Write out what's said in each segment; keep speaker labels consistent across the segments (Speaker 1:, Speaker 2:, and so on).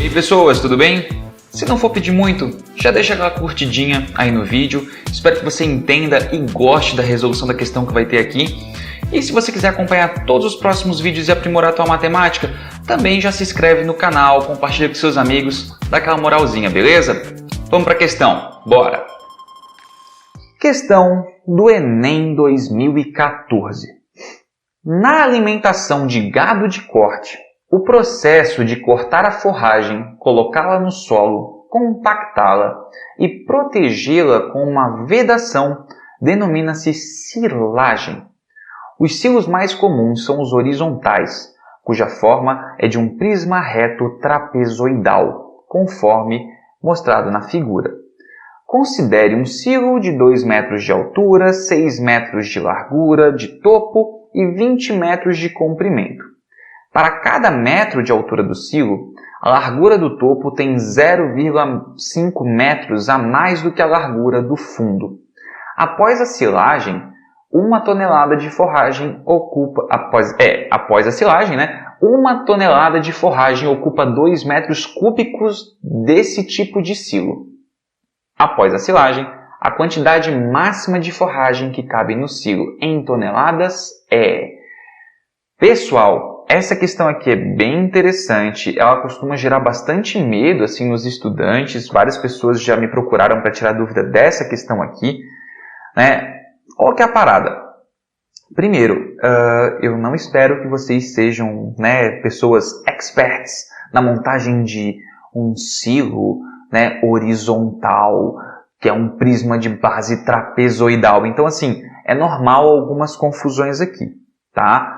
Speaker 1: E aí pessoas, tudo bem? Se não for pedir muito, já deixa aquela curtidinha aí no vídeo. Espero que você entenda e goste da resolução da questão que vai ter aqui. E se você quiser acompanhar todos os próximos vídeos e aprimorar a tua matemática, também já se inscreve no canal, compartilha com seus amigos, dá aquela moralzinha, beleza? Vamos para a questão, bora! Questão do Enem 2014. Na alimentação de gado de corte, o processo de cortar a forragem, colocá-la no solo, compactá-la e protegê-la com uma vedação denomina-se silagem. Os silos mais comuns são os horizontais, cuja forma é de um prisma reto trapezoidal, conforme mostrado na figura. Considere um silo de 2 metros de altura, 6 metros de largura, de topo e 20 metros de comprimento. Para cada metro de altura do silo, a largura do topo tem 0,5 metros a mais do que a largura do fundo. Após a silagem, 1 tonelada de forragem ocupa... Após a silagem, 1 tonelada de forragem ocupa 2 metros cúbicos desse tipo de silo. Após a silagem, a quantidade máxima de forragem que cabe no silo em toneladas é... Pessoal, essa questão aqui é bem interessante, ela costuma gerar bastante medo assim, nos estudantes, várias pessoas já me procuraram para tirar dúvida dessa questão aqui. Qual que é a parada? Primeiro, eu não espero que vocês sejam pessoas experts na montagem de um silo horizontal, que é um prisma de base trapezoidal. Então, assim, é normal algumas confusões aqui, tá?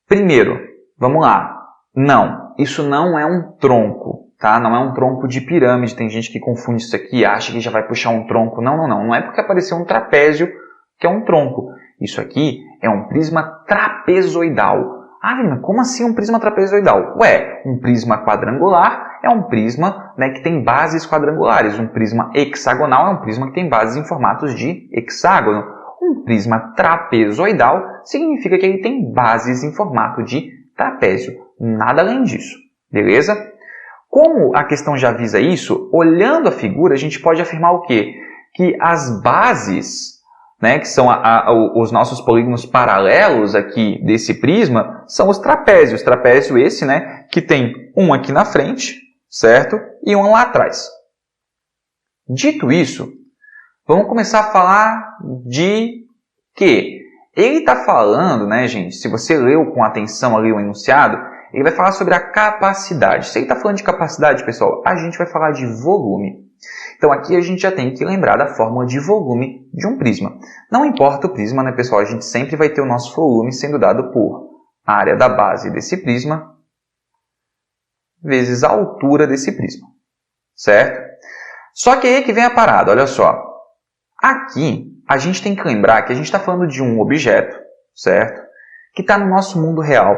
Speaker 1: Primeiro, vamos lá. Não, isso não é um tronco, tá? Não é um tronco de pirâmide. Tem gente que confunde isso aqui e acha que já vai puxar um tronco. Não. Não é porque apareceu um trapézio que é um tronco. Isso aqui é um prisma trapezoidal. Ah, mas como assim um prisma trapezoidal? Ué, um prisma quadrangular é um prisma que tem bases quadrangulares. Um prisma hexagonal é um prisma que tem bases em formatos de hexágono. Um prisma trapezoidal significa que ele tem bases em formato de trapézio. Nada além disso. Beleza? Como a questão já visa isso, olhando a figura, a gente pode afirmar o quê? Que as bases, que são os nossos polígonos paralelos aqui desse prisma, são os trapézios. Trapézio esse, que tem um aqui na frente, certo? E um lá atrás. Dito isso, vamos começar a falar de que ele está falando, gente, se você leu com atenção ali o enunciado, ele vai falar sobre a capacidade. Se ele está falando de capacidade, pessoal, a gente vai falar de volume. Então aqui a gente já tem que lembrar da fórmula de volume de um prisma. Não importa o prisma, pessoal, a gente sempre vai ter o nosso volume sendo dado por a área da base desse prisma vezes a altura desse prisma, certo? Só que aí que vem a parada, olha só. Aqui, a gente tem que lembrar que a gente está falando de um objeto, certo? Que está no nosso mundo real.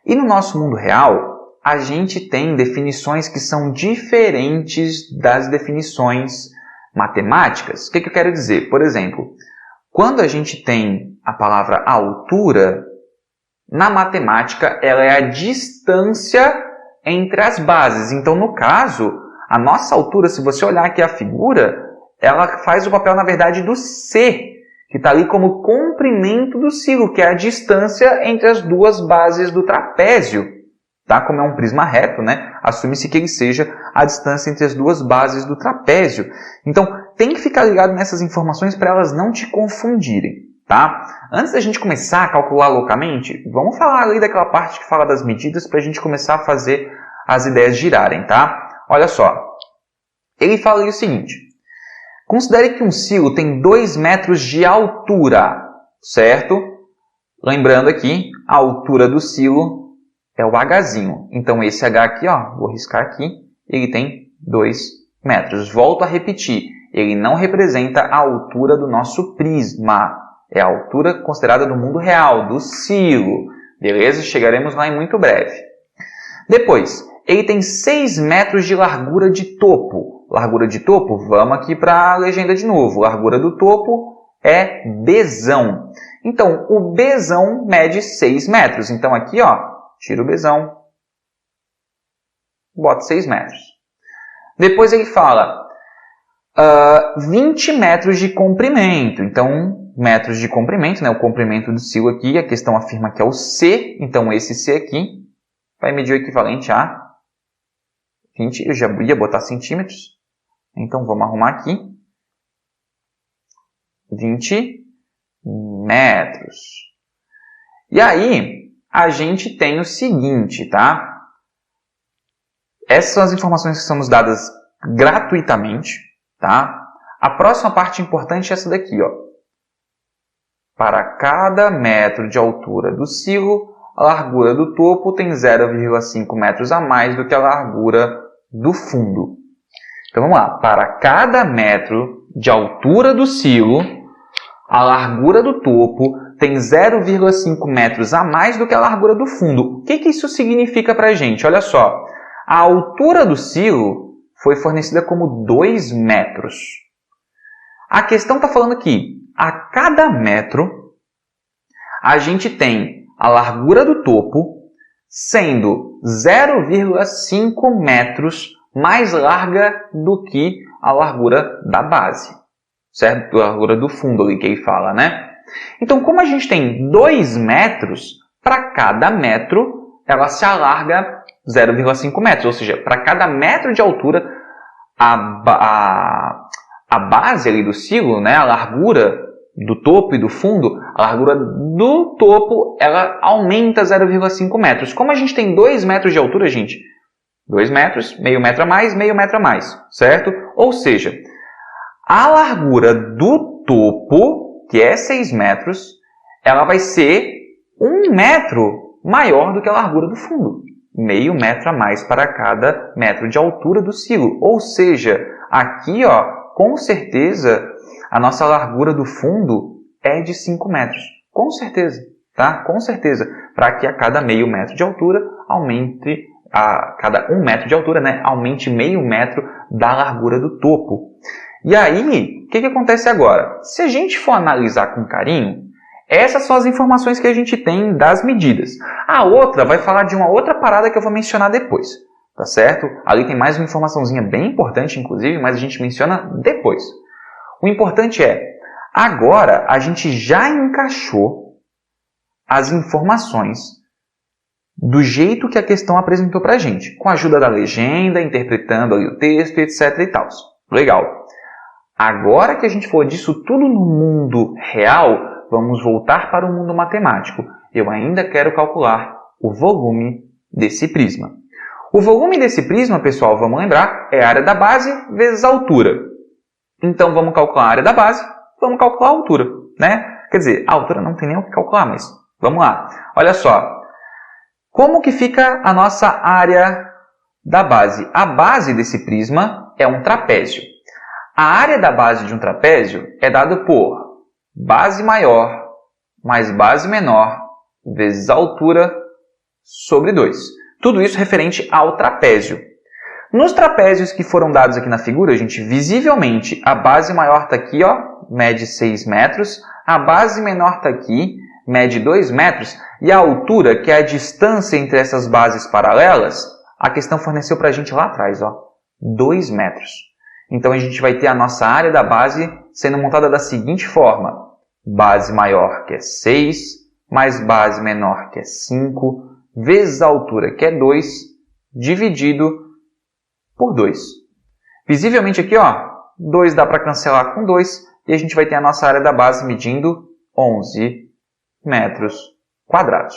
Speaker 1: E no nosso mundo real, a gente tem definições que são diferentes das definições matemáticas. O que eu quero dizer? Por exemplo, quando a gente tem a palavra altura, na matemática, ela é a distância entre as bases. Então, no caso, a nossa altura, se você olhar aqui a figura, ela faz o papel, na verdade, do C, que está ali como comprimento do silo, que é a distância entre as duas bases do trapézio. Tá? Como é um prisma reto, assume-se que ele seja a distância entre as duas bases do trapézio. Então, tem que ficar ligado nessas informações para elas não te confundirem. Tá? Antes da gente começar a calcular loucamente, vamos falar ali daquela parte que fala das medidas para a gente começar a fazer as ideias girarem. Tá? Olha só, ele fala ali o seguinte. Considere que um silo tem 2 metros de altura, certo? Lembrando aqui, a altura do silo é o Hzinho. Então, esse H aqui, vou riscar aqui, ele tem 2 metros. Volto a repetir, ele não representa a altura do nosso prisma. É a altura considerada do mundo real, do silo. Beleza? Chegaremos lá em muito breve. Depois, ele tem 6 metros de largura de topo. Largura de topo, vamos aqui para a legenda de novo. Largura do topo é Bzão. Então, o Bzão mede 6 metros. Então, aqui, tira o Bzão. bota 6 metros. Depois ele fala 20 metros de comprimento. Então, metros de comprimento, né? O comprimento do silo aqui, a questão afirma que é o C. Então, esse C aqui vai medir o equivalente a 20. Eu já ia botar centímetros. Então, vamos arrumar aqui. 20 metros. E aí, a gente tem o seguinte, tá? Essas são as informações que são nos dadas gratuitamente, tá? A próxima parte importante é essa daqui, ó. Para cada metro de altura do silo, a largura do topo tem 0,5 metros a mais do que a largura do fundo. Então, vamos lá. Para cada metro de altura do silo, a largura do topo tem 0,5 metros a mais do que a largura do fundo. O que isso significa para a gente? Olha só. A altura do silo foi fornecida como 2 metros. A questão está falando que a cada metro, a gente tem a largura do topo sendo 0,5 metros mais larga do que a largura da base, certo? A largura do fundo ali que ele fala, né? Então, como a gente tem 2 metros, para cada metro, ela se alarga 0,5 metros. Ou seja, para cada metro de altura, a base ali do silo, né, a largura do topo e do fundo, a largura do topo, ela aumenta 0,5 metros. Como a gente tem 2 metros de altura, gente, 2 metros, meio metro a mais, certo? Ou seja, a largura do topo, que é 6 metros, ela vai ser 1 metro maior do que a largura do fundo. Meio metro a mais para cada metro de altura do silo. Ou seja, aqui, ó, com certeza, a nossa largura do fundo é de 5 metros. Com certeza, tá? Com certeza. Para que a cada meio metro de altura aumente, a cada 1 metro de altura, né, aumente meio metro da largura do topo. E aí, o que acontece agora? Se a gente for analisar com carinho, essas são as informações que a gente tem das medidas. A outra vai falar de uma outra parada que eu vou mencionar depois, tá certo? Ali tem mais uma informaçãozinha bem importante, inclusive, mas a gente menciona depois. O importante é, agora a gente já encaixou as informações do jeito que a questão apresentou pra gente, com a ajuda da legenda, interpretando ali o texto, etc e tal. Legal. Agora que a gente falou disso tudo no mundo real, vamos voltar para o mundo matemático. Eu ainda quero calcular o volume desse prisma. O volume desse prisma, pessoal, vamos lembrar, é a área da base vezes a altura. Então, vamos calcular a área da base, vamos calcular a altura, né? Quer dizer, a altura não tem nem o que calcular, mas vamos lá. Olha só, como que fica a nossa área da base? A base desse prisma é um trapézio. A área da base de um trapézio é dada por base maior mais base menor vezes a altura sobre 2. Tudo isso referente ao trapézio. Nos trapézios que foram dados aqui na figura, gente, visivelmente a base maior está aqui, ó, mede 6 metros, a base menor está aqui, mede 2 metros, e a altura, que é a distância entre essas bases paralelas, a questão forneceu para a gente lá atrás, ó, 2 metros. Então, a gente vai ter a nossa área da base sendo montada da seguinte forma. Base maior, que é 6, mais base menor, que é 5, vezes a altura, que é 2, dividido por 2. Visivelmente aqui, ó, 2 dá para cancelar com 2, e a gente vai ter a nossa área da base medindo 11 metros quadrados.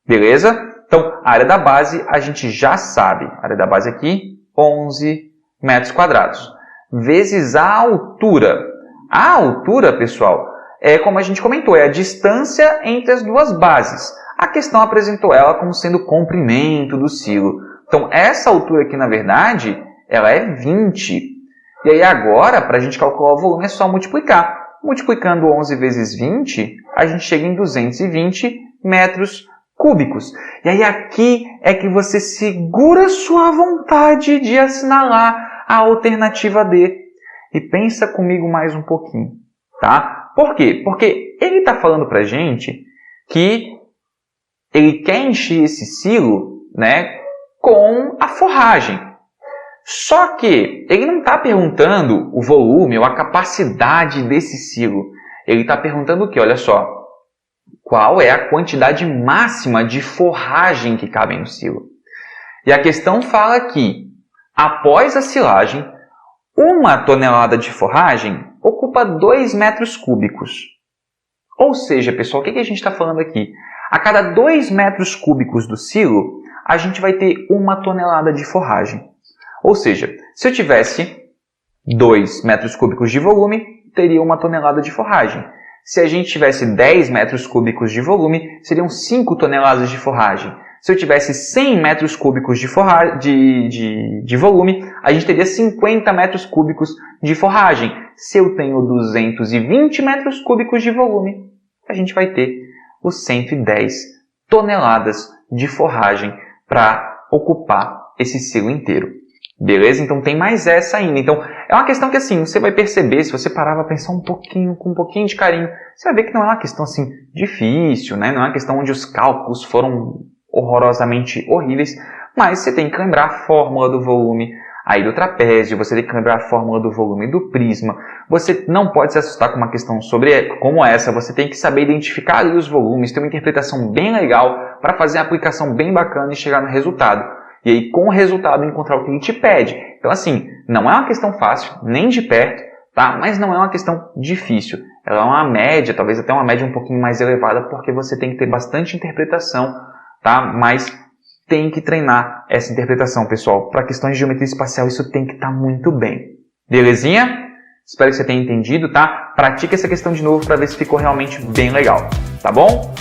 Speaker 1: Beleza? Então, a área da base a gente já sabe. A área da base aqui, 11 metros quadrados. Vezes a altura. A altura, pessoal, é como a gente comentou, é a distância entre as duas bases. A questão apresentou ela como sendo o comprimento do silo. Então, essa altura aqui, na verdade, ela é 20. E aí agora, para a gente calcular o volume, é só multiplicar. Multiplicando 11 vezes 20, a gente chega em 220 metros cúbicos. E aí aqui é que você segura sua vontade de assinalar a alternativa D. E pensa comigo mais um pouquinho, tá? Por quê? Porque ele está falando para a gente que ele quer encher esse silo, né, com a forragem. Só que ele não está perguntando o volume ou a capacidade desse silo. Ele está perguntando o quê? Olha só. Qual é a quantidade máxima de forragem que cabe no silo? E a questão fala que, após a silagem, 1 tonelada de forragem ocupa 2 metros cúbicos. Ou seja, pessoal, o que a gente está falando aqui? A cada 2 metros cúbicos do silo, a gente vai ter 1 tonelada de forragem. Ou seja, se eu tivesse 2 metros cúbicos de volume, teria 1 tonelada de forragem. Se a gente tivesse 10 metros cúbicos de volume, seriam 5 toneladas de forragem. Se eu tivesse 100 metros cúbicos de volume, a gente teria 50 metros cúbicos de forragem. Se eu tenho 220 metros cúbicos de volume, a gente vai ter os 110 toneladas de forragem para ocupar esse silo inteiro. Beleza? Então tem mais essa ainda. Então é uma questão que assim, você vai perceber, se você parar para pensar um pouquinho, com um pouquinho de carinho, você vai ver que não é uma questão assim difícil, né? Não é uma questão onde os cálculos foram horrorosamente horríveis, mas você tem que lembrar a fórmula do volume aí do trapézio, você tem que lembrar a fórmula do volume do prisma. Você não pode se assustar com uma questão como essa, você tem que saber identificar ali os volumes, ter uma interpretação bem legal para fazer uma aplicação bem bacana e chegar no resultado. E aí, com o resultado, encontrar o que ele te pede. Então, assim, não é uma questão fácil, nem de perto, tá? Mas não é uma questão difícil. Ela é uma média, talvez até uma média um pouquinho mais elevada, porque você tem que ter bastante interpretação, tá? Mas tem que treinar essa interpretação, pessoal. Para questões de geometria espacial, isso tem que estar muito bem. Belezinha? Espero que você tenha entendido, tá? Pratique essa questão de novo para ver se ficou realmente bem legal, tá bom?